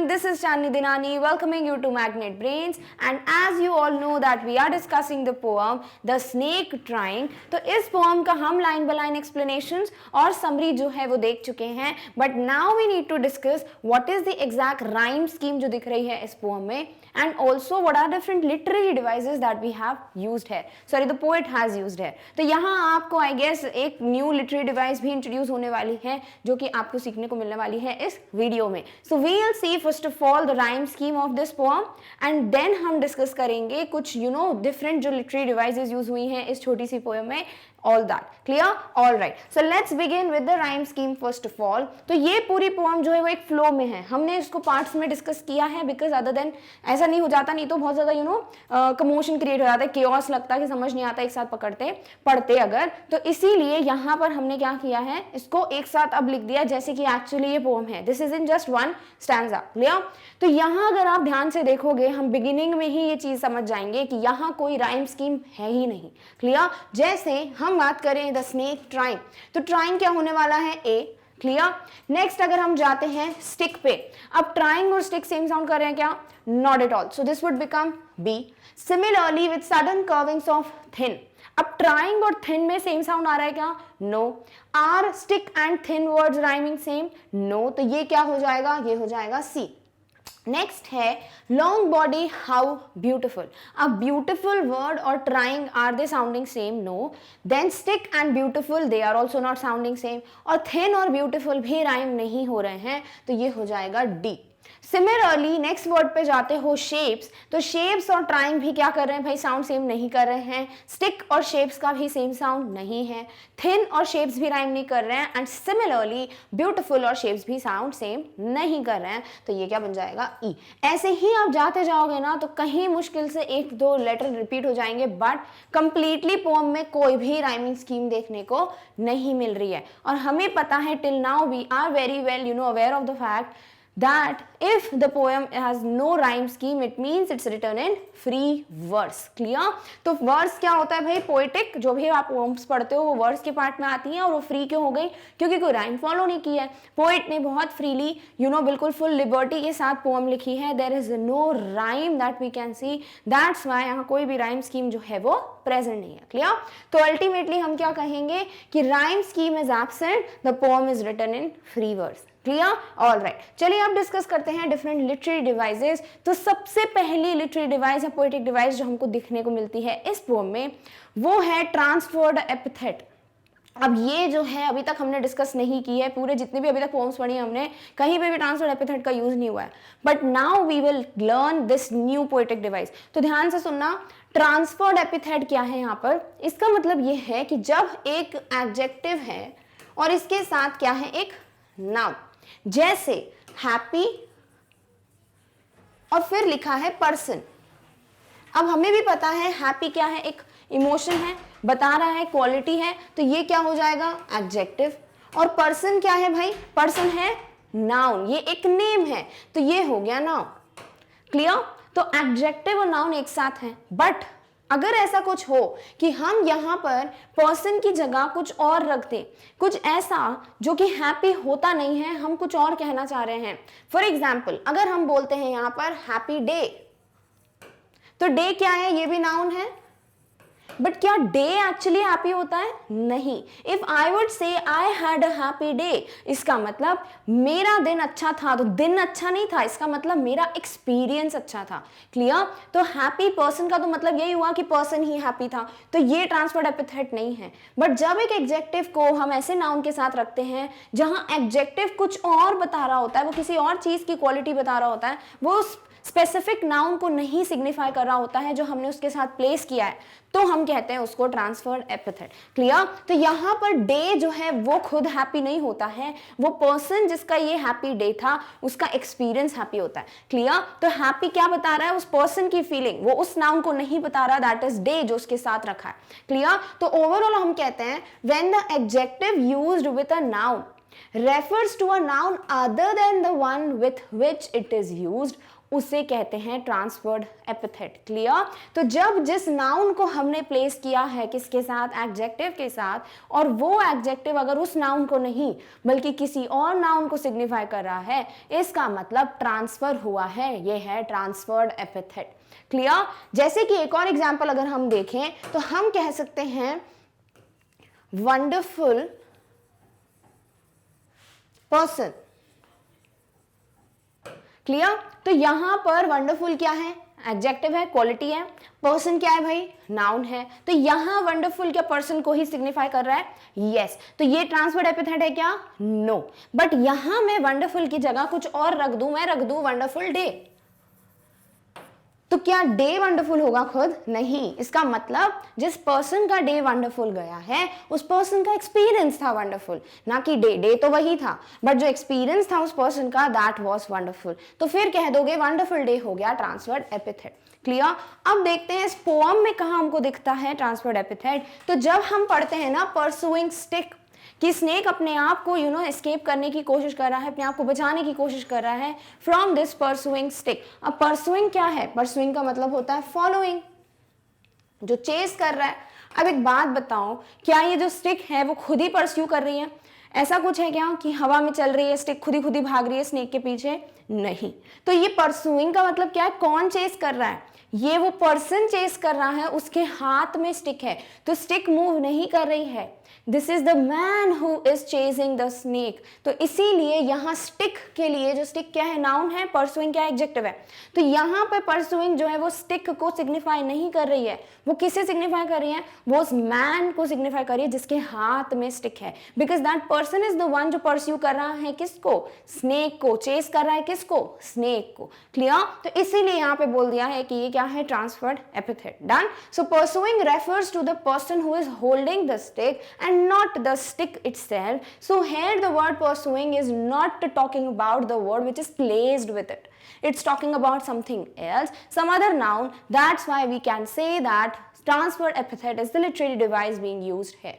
this is Chandni Dinani welcoming you to Magnet Brains, and as you all know that we are discussing the poem The Snake Trying. तो इस poem का हम line by line explanations और summary जो है वो देख चुके हैं, but now we need to discuss what is the exact rhyme scheme जो दिख रही है इस poem में, and also what are different literary devices that we have used here. Sorry, the poet has used here. तो यहाँ आपको I guess एक new literary device भी introduce होने वाली है जो कि आपको सीखने को मिलने वाली है इस वीडियो में. So we'll see first of all the rhyme scheme of this poem and then हम discuss करेंगे कुछ different जो literary devices use हुई हैं इस छोटी सी poem में. All that clear? All right. So let's begin with the rhyme scheme first of all. तो ये पूरी poem जो है वो एक flow में है. हमने इसको parts में discuss किया है because other than ऐसा नहीं हो जाता, नहीं तो बहुत ज़्यादा commotion create हो जाता है, chaos लगता है कि समझ नहीं आता एक साथ पढ़ते अगर, तो इसीलिए यहाँ पर हमने क्या किया है, इसको एक साथ अब लिख दिया जैसे कि actually ये poem है. This is in just one stanza. Clear? तो यहाँ अगर आप ध्यान से देखोगे हम beginning में ही ये चीज़ समझ जाएंगे कि यहाँ कोई rhyme scheme है ही नहीं. Clear? जैसे हम बात करें द स्नेक ट्राइंग, तो ट्राइंग क्या होने वाला है ए. क्लियर? नेक्स्ट अगर हम जाते हैं स्टिक पे, अब ट्राइंग और स्टिक सेम साउंड कर रहे हैं क्या? Not at all. So this would become B. Similarly with sudden curvings of thin, अब ट्राइंग और थिन में सेम साउंड आ रहा है क्या? No. Are stick and thin words rhyming same? No. तो ये क्या हो जाएगा? ये हो जाएगा सी. नेक्स्ट है लॉन्ग बॉडी हाउ ब्यूटिफुल. अब ब्यूटिफुल वर्ड और trying are they sounding same? No. Then stick and beautiful they are also not sounding same, और थिन और ब्यूटिफुल भी राइम नहीं हो रहे हैं, तो ये हो जाएगा डी. सिमिलरली नेक्स्ट वर्ड पे जाते हो शेप्स, तो शेप्स और ट्राइंग भी क्या कर रहे हैं भाई? साउंड सेम नहीं कर रहे हैं. स्टिक और शेप्स का भी सेम साउंड नहीं है. थिन और शेप्स भी राइम नहीं कर रहे हैं, एंड सिमिलरली ब्यूटीफुल और शेप्स भी साउंड सेम नहीं कर रहे हैं, तो ये क्या बन जाएगा? ई. ऐसे ही आप जाते जाओगे ना तो कहीं मुश्किल से एक दो लेटर रिपीट हो जाएंगे, बट कंप्लीटली पोएम में कोई भी राइमिंग स्कीम देखने को नहीं मिल रही है. और हमें पता है till now we are very well aware of the fact that if the poem has no rhyme scheme it means it's written in free verse. Clear? तो verse क्या होता है भाई? poetic, जो भी आप poems पढ़ते हो वो verse के पार्ट में आती हैं, और वो free क्यों हो गई? क्योंकि कोई rhyme follow नहीं की है. poet ने बहुत freely बिल्कुल full liberty के साथ poem लिखी है. there is no rhyme that we can see, that's why यहाँ कोई भी rhyme scheme जो है वो present नहीं है. Clear? तो ultimately हम क्या कहेंगे कि rhyme scheme is absent, the poem is written in free verse. Clear? All right. चलिए अब डिस्कस करते हैं डिफरेंट लिटरेरी डिवाइसेस. तो सबसे पहली लिटरेरी डिवाइस या पोएटिक डिवाइस जो हमको दिखने को मिलती है इस पोएम में वो है ट्रांसफर्ड एपिथेट. अब ये जो है अभी तक हमने डिस्कस नहीं की है, पूरे जितने भी अभी तक पोएम्स पढ़ी हमने कहीं पे भी ट्रांसफर्ड एपिथेट का यूज नहीं हुआ है, but now we will learn this new poetic device. तो ध्यान से सुनना. ट्रांसफर्ड एपिथेट क्या है यहाँ पर? इसका मतलब ये है कि जब एक एडजेक्टिव है और इसके साथ क्या है? एक नाउन, जैसे हैप्पी और फिर लिखा है पर्सन. अब हमें भी पता है हैप्पी क्या है? एक इमोशन है, बता रहा है, क्वालिटी है, तो ये क्या हो जाएगा? एडजेक्टिव. और पर्सन क्या है भाई? पर्सन है नाउन, ये एक नेम है, तो ये हो गया नाउन. क्लियर? तो एडजेक्टिव और नाउन एक साथ हैं, बट अगर ऐसा कुछ हो कि हम यहाँ पर पर्सन की जगह कुछ और रख दें, कुछ ऐसा जो कि हैप्पी होता नहीं है, हम कुछ और कहना चाह रहे हैं. फॉर एग्जाम्पल अगर हम बोलते हैं यहाँ पर हैप्पी डे, तो डे क्या है? ये भी नाउन है, बट क्या डे एक्चुअली हैप्पी होता है? नहीं. If I would say I had a happy day, इसका मतलब मेरा दिन अच्छा था, तो दिन अच्छा नहीं था, इसका मतलब मेरा एक्सपीरियंस अच्छा था. क्लियर? तो हैप्पी पर्सन का तो मतलब यही हुआ कि पर्सन ही हैप्पी था, तो ये ट्रांसफर्ड एपिथेट नहीं है. बट जब एक एडजेक्टिव को हम ऐसे नाउन के साथ रखते हैं जहां एडजेक्टिव कुछ और बता रहा होता है, वो किसी और चीज की क्वालिटी बता रहा होता है, वो स्पेसिफिक नाउन को नहीं सिग्निफाई कर रहा होता है जो हमने उसके साथ प्लेस किया है, तो हम कहते हैं उसको ट्रांसफर्ड एपिथेट. क्लियर? तो यहाँ पर डे जो है वो खुद हैप्पी नहीं होता है, वो पर्सन जिसका ये हैप्पी डे था उसका एक्सपीरियंस हैप्पी होता है. क्लियर? तो हैप्पी क्या बता रहा है? उस पर्सन की फीलिंग, वो उस नाउन को नहीं बता रहा, दैट इज डे जो उसके साथ रखा है. क्लियर? तो ओवरऑल हम कहते हैं when the adjective used with a noun refers to a noun other than the one with which it is used, उसे कहते हैं ट्रांसफर्ड एपिथेट। क्लियर? तो जब जिस नाउन को हमने प्लेस किया है किसके साथ, एडजेक्टिव के साथ, और वो एडजेक्टिव अगर उस नाउन को नहीं बल्कि किसी और नाउन को सिग्निफाई कर रहा है, इसका मतलब ट्रांसफर हुआ है, ये है ट्रांसफर्ड एपिथेट। क्लियर? जैसे कि एक और एग्जांपल अगर हम देखें तो हम कह सकते हैं वंडरफुल पर्सन। क्लियर? तो यहां पर वंडरफुल क्या है, एडजेक्टिव है, क्वालिटी है। पर्सन क्या है भाई, नाउन है। तो यहां वंडरफुल क्या पर्सन को ही सिग्निफाई कर रहा है, यस। तो ये ट्रांसफर्ड एपिथेट है क्या, नो। बट यहां मैं वंडरफुल की जगह कुछ और रख दूं, मैं रख दूं वंडरफुल डे, तो क्या डे वंडरफुल होगा खुद, नहीं। इसका मतलब जिस पर्सन का डे वंडरफुल गया है उस पर्सन का एक्सपीरियंस था वंडरफुल, ना कि डे तो वही था, बट जो एक्सपीरियंस था उस पर्सन का दैट वाज वंडरफुल। तो फिर कह दोगे वंडरफुल डे हो गया ट्रांसफर्ड एपिथेट। क्लियर? अब देखते हैं इस पोएम में कहां हमको दिखता है ट्रांसफर्ड एपिथेट। तो जब हम पढ़ते हैं ना परसुइंग स्टिक, कि स्नेक अपने आप को एस्केप करने की कोशिश कर रहा है, अपने आप को बचाने की कोशिश कर रहा है फ्रॉम दिस परसुइंग स्टिक। अब परसुइंग क्या है, परसुइंग का मतलब होता है फॉलोइंग, जो चेस कर रहा है। अब एक बात बताओ, क्या ये जो स्टिक है वो खुद ही परस्यू कर रही है? ऐसा कुछ है क्या कि हवा में चल रही है स्टिक, खुद ही भाग रही है स्नेक के पीछे? नहीं। तो ये परसुइंग का मतलब क्या है, कौन चेस कर रहा है, ये वो पर्सन चेस कर रहा है, उसके हाथ में स्टिक है, तो स्टिक मूव नहीं कर रही है। This is the man who is chasing the snake. तो इसीलिए यहाँ स्टिक के लिए, जो स्टिक क्या है, नाउन है, परसुइंग क्या है, एडजेक्टिव है। तो यहाँ पे परसुइंग जो है वो स्टिक को सिग्निफाई नहीं कर रही है, वो किसे सिग्निफाई कर रही है, वो उस मैन को सिग्निफाई कर रही है जिसके हाथ में स्टिक है, because that person is the one जो परस्यू कर रहा है किसको, स्नेक को, चेस कर रहा है किसको, स्नेक को। क्लियर? तो इसीलिए यहाँ पे बोल दिया है कि ये क्या है, transferred epithet. Done? So pursuing refers to the person who is holding the stick and not the stick itself. So here the word pursuing is not talking about the word which is placed with it. It's talking about something else, some other noun. That's why we can say that transferred epithet is the literary device being used here.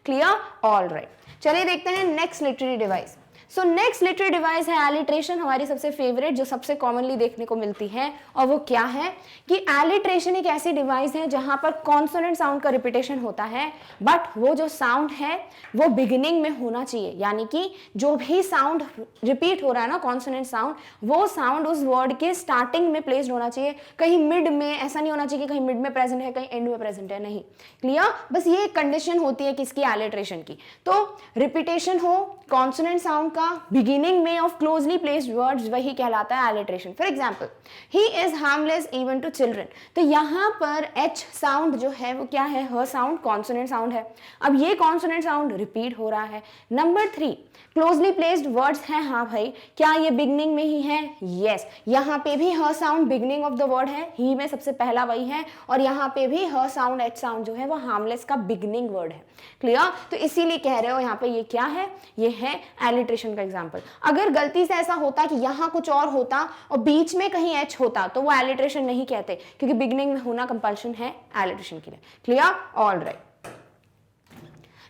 Clear? All right. चलिए देखते हैं next literary device. So next literary device है alliteration, हमारी सबसे favourite, जो सबसे commonly देखने को मिलती है। और वो क्या है कि एलिट्रेशन एक ऐसी डिवाइस है जहां पर कॉन्सोनेंट साउंड का रिपीटेशन होता है, बट वो जो साउंड है वो बिगिनिंग में होना चाहिए, यानी कि जो भी साउंड रिपीट हो रहा है ना, कॉन्सोनेंट साउंड, वो साउंड उस वर्ड के स्टार्टिंग में प्लेस्ड होना चाहिए, कहीं मिड में। ऐसा नहीं होना चाहिए कि कहीं मिड में प्रेजेंट है, कहीं एंड में प्रेजेंट है, नहीं। क्लियर? बस ये एक कंडीशन होती है किसकी, एलिट्रेशन की। तो रिपीटेशन हो कॉन्सोनेंट साउंड का बिगिनिंग में ऑफ क्लोजली प्लेस्ड वर्ड्स, वही कहलाता है alliteration. For example, he is harmless even to children. तो यहाँ पर एच साउंड जो है वो क्या है, ह साउंड, कॉन्सोनेंट साउंड है। अब ये कॉन्सोनेंट साउंड रिपीट हो रहा है। नंबर 3, क्लोजली प्लेस्ड वर्ड्स हैं, हाँ भाई, क्या ये बिगनिंग में ही है, यस। यहाँ पे भी ह sound beginning of the word है, ही में सबसे पहला वही है, और यहाँ पे भी ह साउंड, एच साउंड जो है वो हार्मलेस का बिगनिंग वर्ड है। क्लियर? तो इसीलिए कह रहे हो यहाँ पे ये क्या है, ये है एलिट्रेशन का एग्जाम्पल। अगर गलती से ऐसा होता कि यहाँ कुछ और होता और बीच में कहीं एच होता तो वो एलिट्रेशन नहीं कहते, क्योंकि बिगनिंग में होना कंपल्शन है एलिट्रेशन के लिए। क्लियर? All right.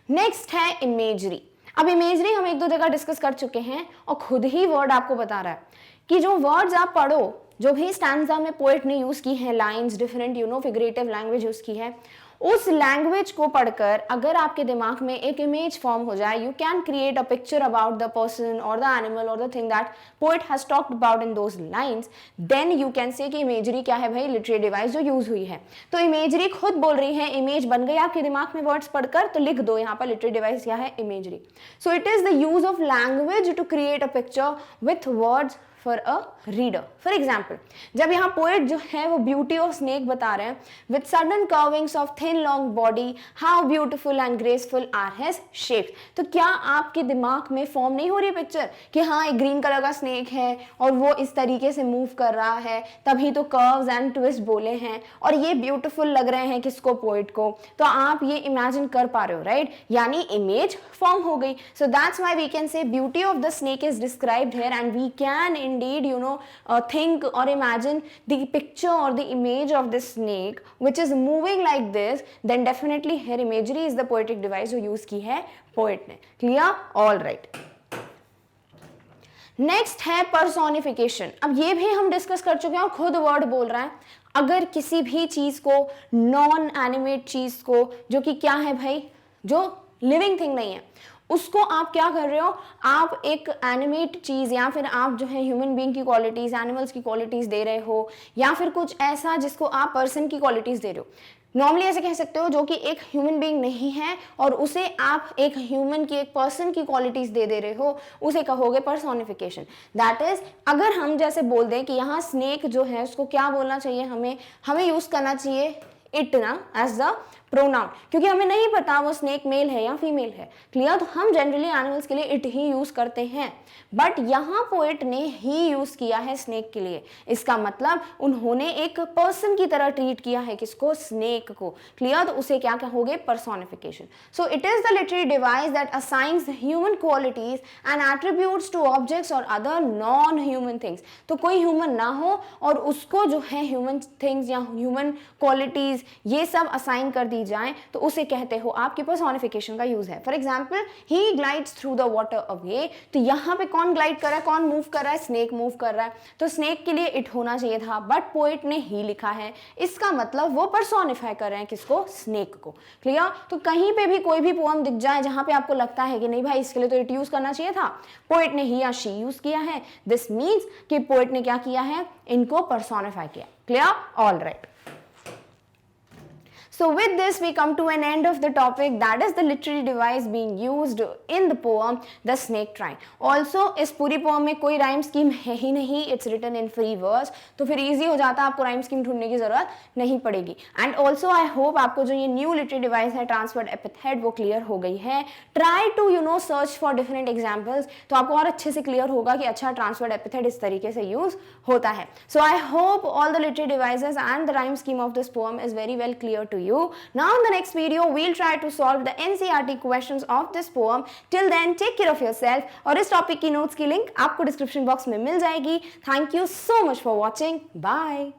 नेक्स्ट है इमेजरी। अब इमेजरी हम एक दो जगह डिस्कस कर चुके हैं और खुद ही वर्ड आपको बता रहा है कि जो वर्ड्स आप पढ़ो, जो भी स्टैंजा में पोएट ने यूज की है, lines different figurative language use की है, उस लैंग्वेज को पढ़कर अगर आपके दिमाग में एक इमेज फॉर्म हो जाए, you can create a picture about the person और द एनिमल और the thing that poet has talked about in those lines, then you can say कि इमेजरी क्या है भाई, लिटरेरी डिवाइस जो यूज हुई है। तो इमेजरी खुद बोल रही है, इमेज बन गई आपके दिमाग में वर्ड्स पढ़कर, तो लिख दो यहाँ पर लिटरेरी डिवाइस क्या है, imagery. So it is the use of language to create a picture with words for a reader. For example, जब यहाँ पोएट जो है वो ब्यूटी ऑफ स्नेक बता रहे हैं, with sudden curvings of thin long body, how beautiful and graceful are his shapes. तो क्या आपके दिमाग में फॉर्म नहीं हो रही पिक्चर कि हाँ एक ग्रीन कलर का स्नेक है और वो इस तरीके से मूव कर रहा है, तभी तो कर्व्स एंड ट्विस्ट बोले हैं, और ये ब्यूटीफुल लग रहे हैं किसको, पोएट को। तो आप ये इमेजिन कर पा रहे हो, राइट? यानी इमेज फॉर्म हो गई। So that's why we can say beauty of the snake is described here and we can indeed think or imagine the picture or the image of this snake which is moving like this, then definitely here imagery is the poetic device जो use की है poet ने। Clear? All right. Next है personification. अब ये भी हम discuss कर चुके हैं और खुद वर्ड बोल रहा है। अगर किसी भी चीज को, नॉन एनिमेट चीज को, जो कि क्या है भाई, जो लिविंग थिंग नहीं है, उसको आप क्या कर रहे हो, आप एक एनिमेट चीज या फिर आप जो है ह्यूमन बीइंग की क्वालिटीज, एनिमल्स की क्वालिटीज दे रहे हो, या फिर कुछ ऐसा जिसको आप पर्सन की क्वालिटीज दे रहे हो। नॉर्मली ऐसे कह सकते हो जो कि एक ह्यूमन बीइंग नहीं है और उसे आप एक ह्यूमन की, एक पर्सन की क्वालिटीज दे रहे हो, उसे कहोगे पर्सोनिफिकेशन। दैट इज, अगर हम जैसे बोल दें कि यहाँ स्नेक जो है उसको क्या बोलना चाहिए, हमें यूज करना चाहिए इट ना एज द प्रोनाउन, क्योंकि हमें नहीं पता वो स्नेक मेल है या फीमेल है। क्लियर? तो हम जनरली एनिमल्स के लिए इट ही यूज करते हैं, बट यहाँ पोएट ने ही यूज किया है स्नेक के लिए। इसका मतलब उन्होंने एक पर्सन की तरह ट्रीट किया है किसको, स्नेक को। क्लियर? तो उसे क्या कहोगे, personification. So it is the literary device that assigns human qualities and attributes two objects और अदर नॉन ह्यूमन थिंग्स। तो कोई ह्यूमन ना हो और उसको जो है ह्यूमन थिंग्स या ह्यूमन क्वालिटीज ये सब असाइन कर दी जाए, तो उसे कहते हो आपके पर्सोनिफिकेशन का यूज है। For example, he glides through the water away. तो यहाँ पे कौन ग्लाइड कर रहा है, कौन मूव कर रहा है, स्नेक मूव कर रहा है। तो स्नेक के लिए इट होना चाहिए था, बट पोएट ने ही लिखा है। इसका मतलब वो पर्सोनिफाई कर रहे हैं किसको, स्नेक को। क्लियर? तो कहीं पे भी कोई भी पोएम दिख जाए जहां पे आपको लगता है कि नहीं भाई इसके लिए तो इट यूज करना चाहिए था, पोएट ने ही या शी यूज किया है, दिस मीन्स कि पोएट ने क्या किया है, इनको पर्सोनिफाई किया। Clear? All right. So with this we come to an end of the topic, that is the literary device being used in the poem The Snake Trying. Also इस पूरी poem में कोई rhyme scheme है ही नहीं, it's written in free verse, तो फिर easy हो जाता है, आपको rhyme scheme ढूंढने की जरूरत नहीं पड़ेगी। And also I hope आपको जो ये new literary device है transferred epithet वो clear हो गई है। Try to search for different examples, तो आपको और अच्छे से clear होगा कि अच्छा transferred epithet इस तरीके से use होता है। So I hope all the literary devices and the rhyme scheme of this poem is very well clear to you. Now in the next video we'll try to solve the NCERT questions of this poem. Till then take care of yourself और इस topic की notes की link आपको description box में मिल जाएगी। Thank you so much for watching. Bye.